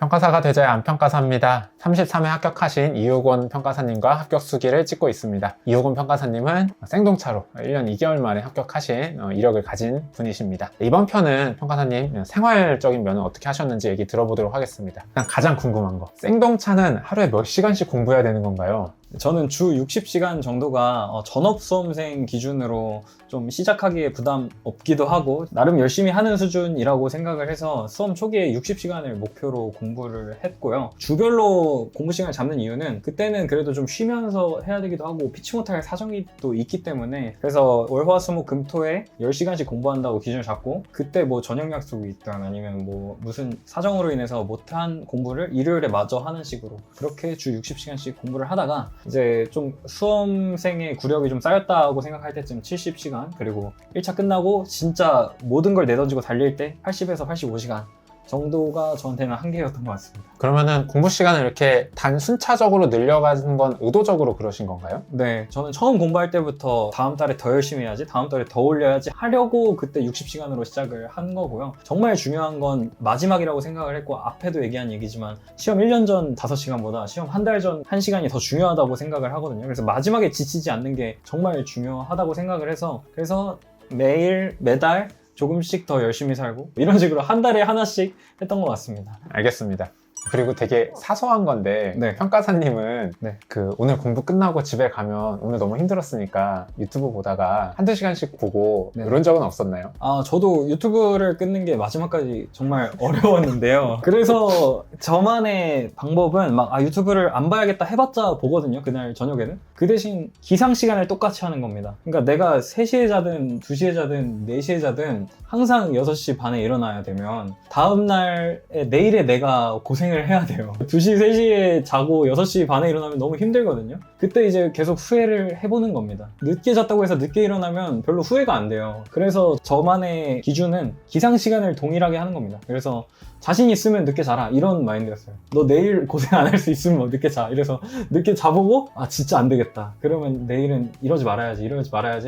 평가사가 되자야 안 평가사입니다. 33회 합격하신 이우곤 평가사님과 합격 수기를 찍고 있습니다. 이우곤 평가사님은 생동차로 1년 2개월 만에 합격하신 이력을 가진 분이십니다. 이번 편은 평가사님 생활적인 면은 어떻게 하셨는지 얘기 들어보도록 하겠습니다. 일단 가장 궁금한 거, 생동차는 하루에 몇 시간씩 공부해야 되는 건가요? 저는 주 60시간 정도가 전업수험생 기준으로 좀 시작하기에 부담 없기도 하고 나름 열심히 하는 수준이라고 생각을 해서 수험 초기에 60시간을 목표로 공부를 했고요. 주별로 공부 시간을 잡는 이유는 그때는 그래도 좀 쉬면서 해야 되기도 하고 피치 못할 사정이 또 있기 때문에, 그래서 월화수목금토에 10시간씩 공부한다고 기준을 잡고 그때 뭐 저녁 약속이 있든 아니면 뭐 무슨 사정으로 인해서 못한 공부를 일요일에 마저 하는 식으로 그렇게 주 60시간씩 공부를 하다가 이제 좀 수험생의 구력이 좀 쌓였다고 생각할 때쯤 70시간, 그리고 1차 끝나고 진짜 모든 걸 내던지고 달릴 때 80에서 85시간 정도가 저한테는 한계였던 것 같습니다. 그러면은 공부 시간을 이렇게 단순차적으로 늘려가는 건 의도적으로 그러신 건가요? 네, 저는 처음 공부할 때부터 다음 달에 더 열심히 해야지, 다음 달에 더 올려야지 하려고 그때 60시간으로 시작을 한 거고요. 정말 중요한 건 마지막이라고 생각을 했고, 앞에도 얘기한 얘기지만 시험 1년 전 5시간보다 시험 한 달 전 1시간이 더 중요하다고 생각을 하거든요. 그래서 마지막에 지치지 않는 게 정말 중요하다고 생각을 해서, 그래서 매일, 매달 조금씩 더 열심히 살고 이런 식으로 한 달에 하나씩 했던 것 같습니다. 알겠습니다. 그리고 되게 사소한 건데 네. 평가사님은 네. 오늘 공부 끝나고 집에 가면 오늘 너무 힘들었으니까 유튜브 보다가 한두 시간씩 보고 네. 이런 적은 없었나요? 저도 유튜브를 끊는 게 마지막까지 정말 어려웠는데요. 그래서 저만의 방법은 유튜브를 안 봐야겠다 해봤자 보거든요, 그날 저녁에는. 그 대신 기상 시간을 똑같이 하는 겁니다. 그러니까 내가 3시에 자든 2시에 자든 4시에 자든 항상 6시 반에 일어나야 되면 다음날에 내일에 내가 고생을 해야 돼요. 2시, 3시에 자고 6시 반에 일어나면 너무 힘들거든요. 그때 이제 계속 후회를 해보는 겁니다. 늦게 잤다고 해서 늦게 일어나면 별로 후회가 안 돼요. 그래서 저만의 기준은 기상 시간을 동일하게 하는 겁니다. 그래서 자신 있으면 늦게 자라, 이런 마인드였어요. 너 내일 고생 안 할 수 있으면 뭐 늦게 자. 이래서 늦게 자보고 진짜 안 되겠다, 그러면 내일은 이러지 말아야지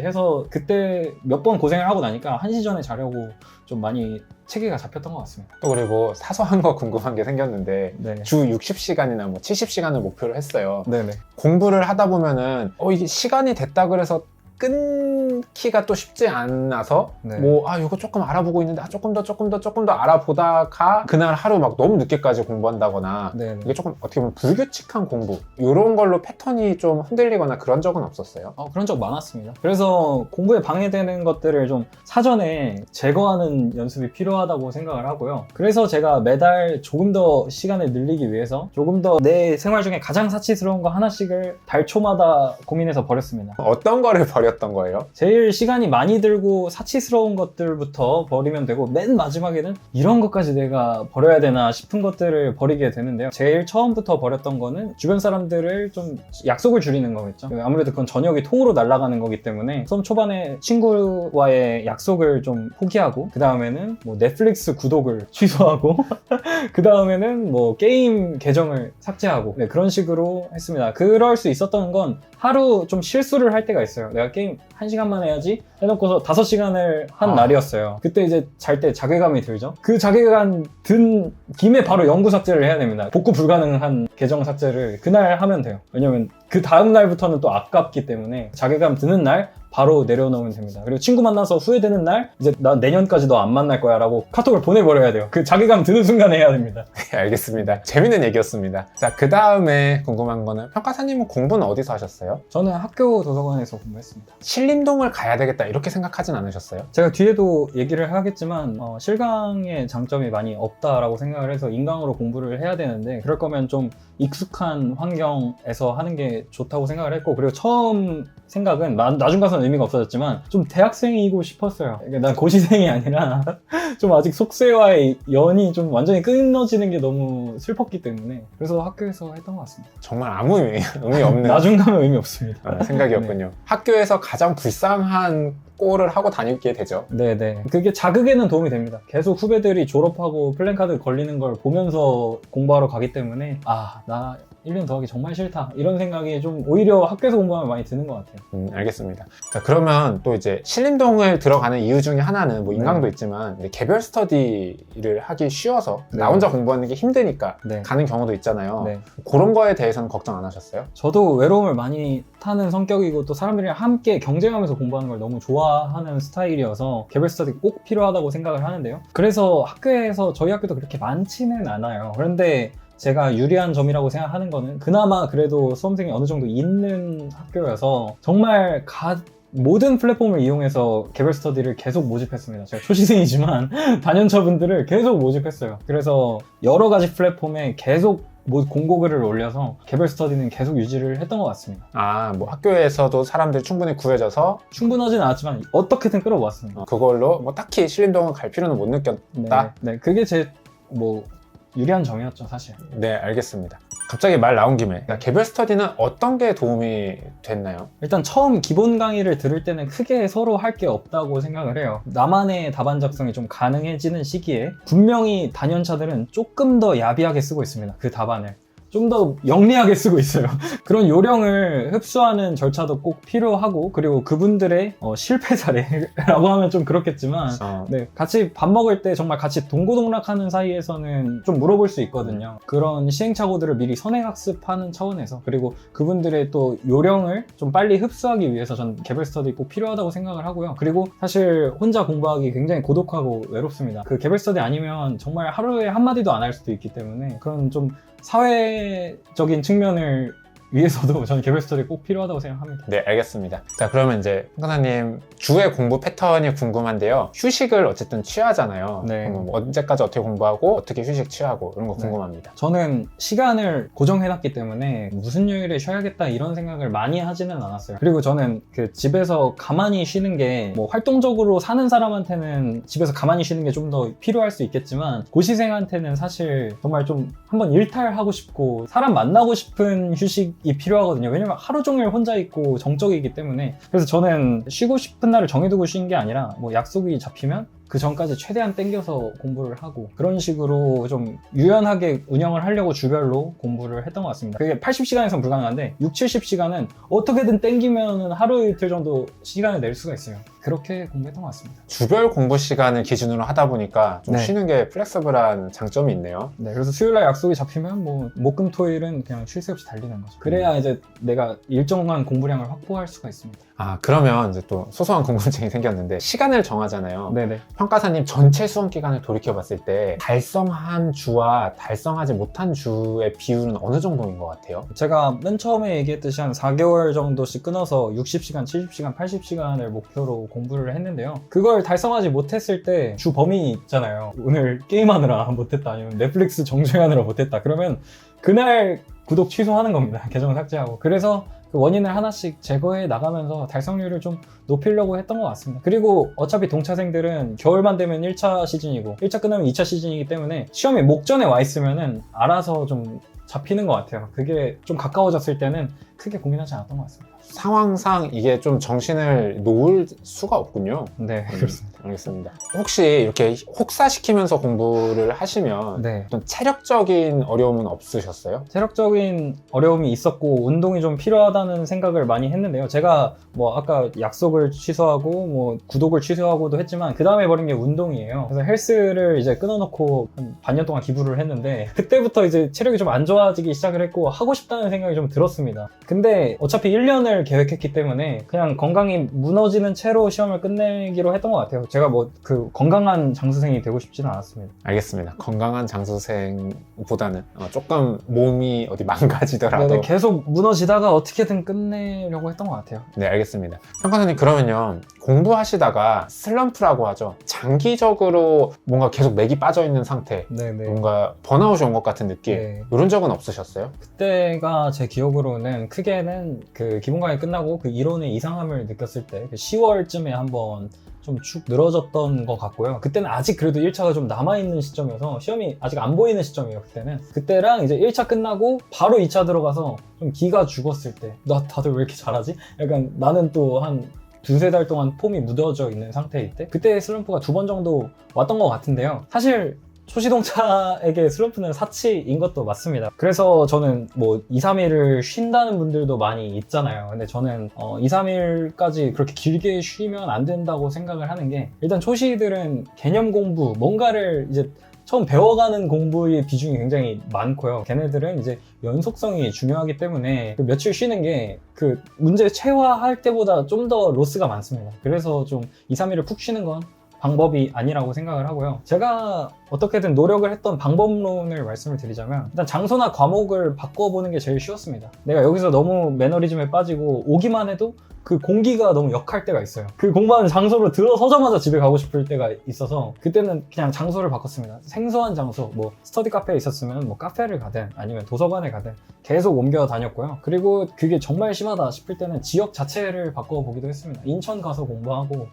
해서 그때 몇 번 고생을 하고 나니까 1시 전에 자려고 좀 많이 체계가 잡혔던 것 같습니다. 또 그리고 사소한 거 궁금한 게 생겼는데 네. 주 60시간이나 뭐 70시간을 목표로 했어요. 네네. 공부를 하다 보면은 이게 시간이 됐다 그래서 끊기가 또 쉽지 않아서 네. 이거 조금 알아보고 있는데 조금 더 알아보다가 그날 하루 막 너무 늦게까지 공부한다거나 네네. 이게 조금 어떻게 보면 불규칙한 공부 이런 걸로 패턴이 좀 흔들리거나 그런 적은 없었어요? 그런 적 많았습니다. 그래서 공부에 방해되는 것들을 좀 사전에 제거하는 연습이 필요하다고 생각을 하고요. 그래서 제가 매달 조금 더 시간을 늘리기 위해서 조금 더 내 생활 중에 가장 사치스러운 거 하나씩을 달 초마다 고민해서 버렸습니다. 어떤 거를 버렸던 거예요? 제일 시간이 많이 들고 사치스러운 것들부터 버리면 되고, 맨 마지막에는 이런 것까지 내가 버려야 되나 싶은 것들을 버리게 되는데요. 제일 처음부터 버렸던 거는 주변 사람들을 좀 약속을 줄이는 거겠죠. 아무래도 그건 저녁이 통으로 날아가는 거기 때문에 수험 초반에 친구와의 약속을 좀 포기하고, 그 다음에는 뭐 넷플릭스 구독을 취소하고 그 다음에는 뭐 게임 계정을 삭제하고, 네, 그런 식으로 했습니다. 그럴 수 있었던 건 하루 좀 실수를 할 때가 있어요. 내가 게임 1시간만 해야지 해놓고서 5시간을 한 날이었어요. 그때 이제 잘 때 자괴감이 들죠. 그 자괴감 든 김에 바로 영구 삭제를 해야 됩니다. 복구 불가능한 계정 삭제를 그날 하면 돼요. 왜냐면 그 다음 날부터는 또 아깝기 때문에 자괴감 드는 날 바로 내려놓으면 됩니다. 그리고 친구 만나서 후회되는 날 이제 나 내년까지 너 안 만날 거야 라고 카톡을 보내버려야 돼요. 그 자괴감 드는 순간에 해야 됩니다. 네, 알겠습니다. 재밌는 얘기였습니다. 자, 그 다음에 궁금한 거는 평가사님은 공부는 어디서 하셨어요? 저는 학교 도서관에서 공부했습니다. 신림동을 가야 되겠다 이렇게 생각하진 않으셨어요? 제가 뒤에도 얘기를 하겠지만 실강의 장점이 많이 없다라고 생각을 해서 인강으로 공부를 해야 되는데, 그럴 거면 좀 익숙한 환경에서 하는 게 좋다고 생각을 했고, 그리고 처음 생각은 나중 가서는 의미가 없어졌지만 좀 대학생이고 싶었어요. 그러니까 난 고시생이 아니라 좀 아직 속세와의 연이 좀 완전히 끊어지는 게 너무 슬펐기 때문에, 그래서 학교에서 했던 것 같습니다. 정말 아무 의미 없는 나중 가면 의미 없습니다. 생각이었군요. 학교에서 가장 불쌍한 꼴을 하고 다니게 되죠. 네네. 그게 자극에는 도움이 됩니다. 계속 후배들이 졸업하고 플랜카드 걸리는 걸 보면서 공부하러 가기 때문에 나 1년 더 하기 정말 싫다 이런 생각이 좀 오히려 학교에서 공부하면 많이 드는 것 같아요. 알겠습니다. 자, 그러면 또 이제 신림동을 들어가는 이유 중에 하나는 뭐 인강도 있지만 이제 개별 스터디를 하기 쉬워서 네. 나 혼자 공부하는 게 힘드니까 네. 가는 경우도 있잖아요. 네. 그런 거에 대해서는 걱정 안 하셨어요? 저도 외로움을 많이 타는 성격이고 또 사람들이랑 함께 경쟁하면서 공부하는 걸 너무 좋아하는 스타일이어서 개별 스터디 꼭 필요하다고 생각을 하는데요. 그래서 학교에서 저희 학교도 그렇게 많지는 않아요. 그런데 제가 유리한 점이라고 생각하는 거는 그나마 그래도 수험생이 어느 정도 있는 학교여서 정말 모든 플랫폼을 이용해서 개별 스터디를 계속 모집했습니다. 제가 초시생이지만 단연차분들을 계속 모집했어요. 그래서 여러 가지 플랫폼에 계속 공고글을 올려서 개별 스터디는 계속 유지를 했던 것 같습니다. 뭐 학교에서도 사람들이 충분히 구해져서 충분하진 않았지만 어떻게든 끌어모았습니다. 그걸로 뭐 딱히 신림동을 갈 필요는 못 느꼈다? 네, 그게 제 유리한 점이었죠, 사실. 네, 알겠습니다. 갑자기 말 나온 김에 개별 스터디는 어떤 게 도움이 됐나요? 일단 처음 기본 강의를 들을 때는 크게 서로 할 게 없다고 생각을 해요. 나만의 답안 작성이 좀 가능해지는 시기에 분명히 단연차들은 조금 더 야비하게 쓰고 있습니다. 그 답안을. 좀 더 영리하게 쓰고 있어요. 그런 요령을 흡수하는 절차도 꼭 필요하고, 그리고 그분들의 실패 사례라고 하면 좀 그렇겠지만 네, 같이 밥 먹을 때 정말 같이 동고동락하는 사이에서는 좀 물어볼 수 있거든요. 그런 시행착오들을 미리 선행학습하는 차원에서, 그리고 그분들의 또 요령을 좀 빨리 흡수하기 위해서 전 개별 스터디 꼭 필요하다고 생각을 하고요. 그리고 사실 혼자 공부하기 굉장히 고독하고 외롭습니다. 그 개별 스터디 아니면 정말 하루에 한마디도 안 할 수도 있기 때문에 그런 좀 사회적인 측면을 위해서도 저는 개별 스터디 꼭 필요하다고 생각합니다. 네, 알겠습니다. 자, 그러면 이제 평가사님 주의 공부 패턴이 궁금한데요. 휴식을 어쨌든 취하잖아요. 네. 그럼 언제까지 어떻게 공부하고 어떻게 휴식 취하고 이런 거 궁금합니다. 저는 시간을 고정해놨기 때문에 무슨 요일에 쉬어야겠다 이런 생각을 많이 하지는 않았어요. 그리고 저는 그 집에서 가만히 쉬는 게 뭐 활동적으로 사는 사람한테는 집에서 가만히 쉬는 게 좀 더 필요할 수 있겠지만 고시생한테는 사실 정말 좀 한번 일탈하고 싶고 사람 만나고 싶은 휴식이 필요하거든요. 왜냐면 하루 종일 혼자 있고 정적이기 때문에. 그래서 저는 쉬고 싶은 날을 정해두고 쉰 게 아니라 뭐 약속이 잡히면 그 전까지 최대한 땡겨서 공부를 하고 그런 식으로 좀 유연하게 운영을 하려고 주별로 공부를 했던 것 같습니다. 그게 80시간에선 불가능한데 6, 70시간은 어떻게든 땡기면 하루 이틀 정도 시간을 낼 수가 있어요. 그렇게 공부했던 것 같습니다. 주별 공부 시간을 기준으로 하다 보니까 좀 네. 쉬는 게 플렉서블한 장점이 있네요. 네, 그래서 수요일날 약속이 잡히면 뭐 목금토일은 그냥 쉴 새 없이 달리는 거죠. 그래야 이제 내가 일정한 공부량을 확보할 수가 있습니다. 그러면 이제 또 소소한 궁금증이 생겼는데 시간을 정하잖아요. 네네. 평가사님 전체 수험 기간을 돌이켜봤을 때 달성한 주와 달성하지 못한 주의 비율은 어느 정도인 것 같아요? 제가 맨 처음에 얘기했듯이 한 4개월 정도씩 끊어서 60시간, 70시간, 80시간을 목표로 공부를 했는데요. 그걸 달성하지 못했을 때 주 범위 있잖아요. 오늘 게임하느라 못했다, 아니면 넷플릭스 정주행하느라 못했다. 그러면 그날 구독 취소하는 겁니다. 계정 삭제하고. 그래서 그 원인을 하나씩 제거해 나가면서 달성률을 좀 높이려고 했던 것 같습니다. 그리고 어차피 동차생들은 겨울만 되면 1차 시즌이고 1차 끝나면 2차 시즌이기 때문에 시험이 목전에 와 있으면은 알아서 좀 잡히는 것 같아요. 그게 좀 가까워졌을 때는 크게 고민하지 않았던 것 같습니다. 상황상 이게 좀 정신을 놓을 수가 없군요. 네, 그렇습니다. 알겠습니다. 혹시 이렇게 혹사시키면서 공부를 하시면 네. 어떤 체력적인 어려움은 없으셨어요? 체력적인 어려움이 있었고 운동이 좀 필요하다는 생각을 많이 했는데요. 제가 뭐 아까 약속을 취소하고 뭐 구독을 취소하고도 했지만 그 다음에 버린 게 운동이에요. 그래서 헬스를 이제 끊어놓고 한 반년 동안 기부를 했는데 그때부터 이제 체력이 좀 안 좋아지기 시작을 했고 하고 싶다는 생각이 좀 들었습니다. 근데 어차피 1년을 계획했기 때문에 그냥 건강이 무너지는 채로 시험을 끝내기로 했던 것 같아요. 제가 뭐 그 건강한 장수생이 되고 싶지는 않았습니다. 알겠습니다. 건강한 장수생보다는 조금 몸이 어디 망가지더라도 네, 계속 무너지다가 어떻게든 끝내려고 했던 것 같아요. 네, 알겠습니다. 평가사님, 그러면요, 공부하시다가 슬럼프라고 하죠. 장기적으로 뭔가 계속 맥이 빠져있는 상태, 네네. 뭔가 번아웃이 온 것 같은 느낌, 네. 이런 적은 없으셨어요? 그때가 제 기억으로는 크게는 그 기본 강의 끝나고 그 이론의 이상함을 느꼈을 때 10월쯤에 한번 좀 축 늘어졌던 것 같고요. 그때는 아직 그래도 1차가 좀 남아있는 시점이어서 시험이 아직 안 보이는 시점이에요. 그때랑 이제 1차 끝나고 바로 2차 들어가서 좀 기가 죽었을 때 나 다들 왜 이렇게 잘하지? 약간 나는 또 한 두세 달 동안 폼이 묻어져 있는 상태일 때 그때 슬럼프가 2번 정도 왔던 것 같은데요. 사실 초시동차에게 슬럼프는 사치인 것도 맞습니다. 그래서 저는 뭐 2, 3일을 쉰다는 분들도 많이 있잖아요. 근데 저는 2, 3일까지 그렇게 길게 쉬면 안 된다고 생각을 하는 게, 일단 초시들은 개념 공부, 뭔가를 이제 처음 배워가는 공부의 비중이 굉장히 많고요. 걔네들은 이제 연속성이 중요하기 때문에 그 며칠 쉬는 게 그 문제 체화할 때보다 좀 더 로스가 많습니다. 그래서 좀 2, 3일을 푹 쉬는 건 방법이 아니라고 생각을 하고요. 제가 어떻게든 노력을 했던 방법론을 말씀을 드리자면, 일단 장소나 과목을 바꿔보는 게 제일 쉬웠습니다. 내가 여기서 너무 매너리즘에 빠지고 오기만 해도 그 공기가 너무 역할 때가 있어요. 그 공부하는 장소로 들어서자마자 집에 가고 싶을 때가 있어서 그때는 그냥 장소를 바꿨습니다. 생소한 장소, 뭐 스터디 카페에 있었으면 뭐 카페를 가든 아니면 도서관에 가든 계속 옮겨 다녔고요. 그리고 그게 정말 심하다 싶을 때는 지역 자체를 바꿔보기도 했습니다. 인천 가서 공부하고,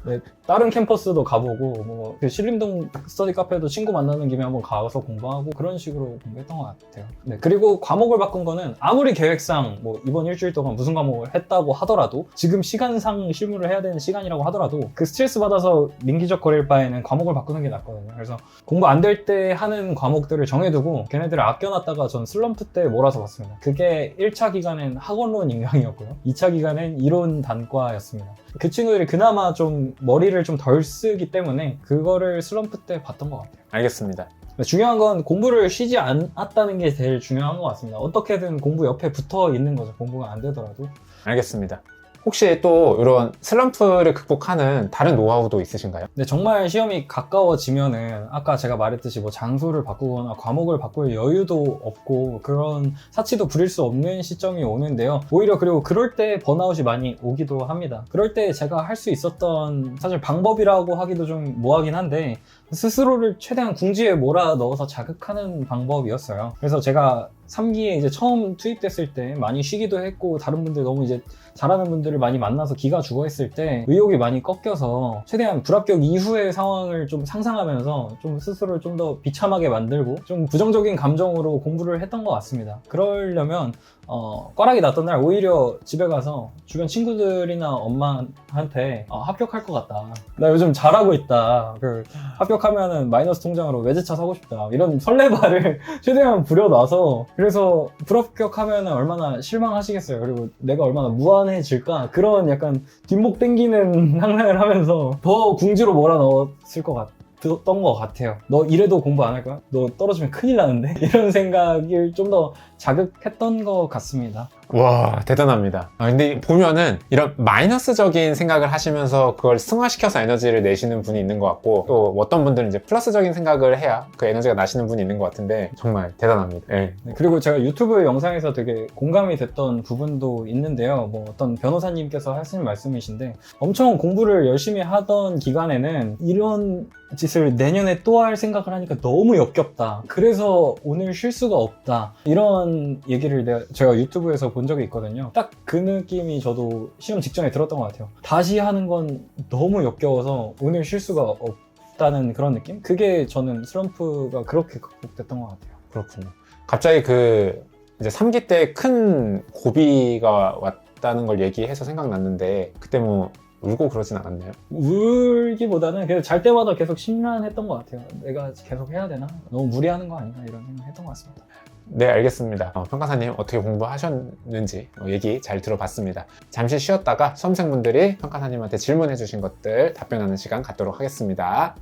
네, 다른 캠퍼스도 가보고, 뭐, 그 신림동 스터디 카페도 친구 만나는 김에 한번 가서 공부하고, 그런 식으로 공부했던 것 같아요. 네, 그리고 과목을 바꾼 거는 아무리 계획상 뭐 이번 일주일 동안 무슨 과목을 했다고 하더라도, 지금 시간상 실무를 해야 되는 시간이라고 하더라도 그 스트레스 받아서 민기적 거릴 바에는 과목을 바꾸는 게 낫거든요. 그래서 공부 안 될 때 하는 과목들을 정해두고 걔네들을 아껴놨다가 전 슬럼프 때 몰아서 봤습니다. 그게 1차 기간엔 학원론 인강이었고요. 2차 기간엔 이론 단과였습니다. 그 친구들이 그나마 좀 머리를 좀 덜 쓰기 때문에 그거를 슬럼프 때 봤던 것 같아요. 알겠습니다. 중요한 건 공부를 쉬지 않았다는 게 제일 중요한 것 같습니다. 어떻게든 공부 옆에 붙어 있는 거죠. 공부가 안 되더라도. 알겠습니다. 혹시 또 이런 슬럼프를 극복하는 다른 노하우도 있으신가요? 근데 정말 시험이 가까워지면은 아까 제가 말했듯이 뭐 장소를 바꾸거나 과목을 바꿀 여유도 없고 그런 사치도 부릴 수 없는 시점이 오는데요. 오히려 그리고 그럴 때 번아웃이 많이 오기도 합니다. 그럴 때 제가 할 수 있었던, 사실 방법이라고 하기도 좀 뭐하긴 한데, 스스로를 최대한 궁지에 몰아 넣어서 자극하는 방법이었어요. 그래서 제가 3기에 이제 처음 투입됐을 때 많이 쉬기도 했고, 다른 분들 너무 이제 잘하는 분들을 많이 만나서 기가 죽어 했을 때 의욕이 많이 꺾여서 최대한 불합격 이후의 상황을 좀 상상하면서 좀 스스로를 좀 더 비참하게 만들고 좀 부정적인 감정으로 공부를 했던 것 같습니다. 그러려면 꽈락이 났던 날 오히려 집에 가서 주변 친구들이나 엄마한테 합격할 것 같다, 나 요즘 잘하고 있다, 그 합격하면은 마이너스 통장으로 외제차 사고 싶다, 이런 설레발을 최대한 부려놔서, 그래서 불합격하면은 얼마나 실망하시겠어요. 그리고 내가 얼마나 무안해질까, 그런 약간 뒷목 땡기는 상상을 하면서 더 궁지로 몰아넣었을 것 같아요. 너 이래도 공부 안 할 거야? 너 떨어지면 큰일 나는데? 이런 생각을 좀 더 자극했던 것 같습니다. 와, 대단합니다. 근데 보면은 이런 마이너스적인 생각을 하시면서 그걸 승화시켜서 에너지를 내시는 분이 있는 것 같고, 또 어떤 분들은 이제 플러스적인 생각을 해야 그 에너지가 나시는 분이 있는 것 같은데 정말 대단합니다. 네. 그리고 제가 유튜브 영상에서 되게 공감이 됐던 부분도 있는데요. 뭐 어떤 변호사님께서 하시는 말씀이신데, 엄청 공부를 열심히 하던 기간에는 이런 짓을 내년에 또 할 생각을 하니까 너무 역겹다, 그래서 오늘 쉴 수가 없다, 이런 얘기를 제가 유튜브에서 본 적이 있거든요. 딱 그 느낌이 저도 시험 직전에 들었던 것 같아요. 다시 하는 건 너무 역겨워서 오늘 쉴 수가 없다는 그런 느낌? 그게 저는 슬럼프가 그렇게 극복됐던 것 같아요. 그렇군요. 갑자기 그 이제 3기 때 큰 고비가 왔다는 걸 얘기해서 생각났는데, 그때 뭐 울고 그러진 않았나요? 울기보다는 그냥 잘 때마다 계속 심란했던 것 같아요. 내가 계속 해야 되나? 너무 무리하는 거 아닌가? 이런 생각 했던 것 같습니다. 네, 알겠습니다. 평가사님 어떻게 공부하셨는지 얘기 잘 들어봤습니다. 잠시 쉬었다가 수험생분들이 평가사님한테 질문해 주신 것들 답변하는 시간 갖도록 하겠습니다.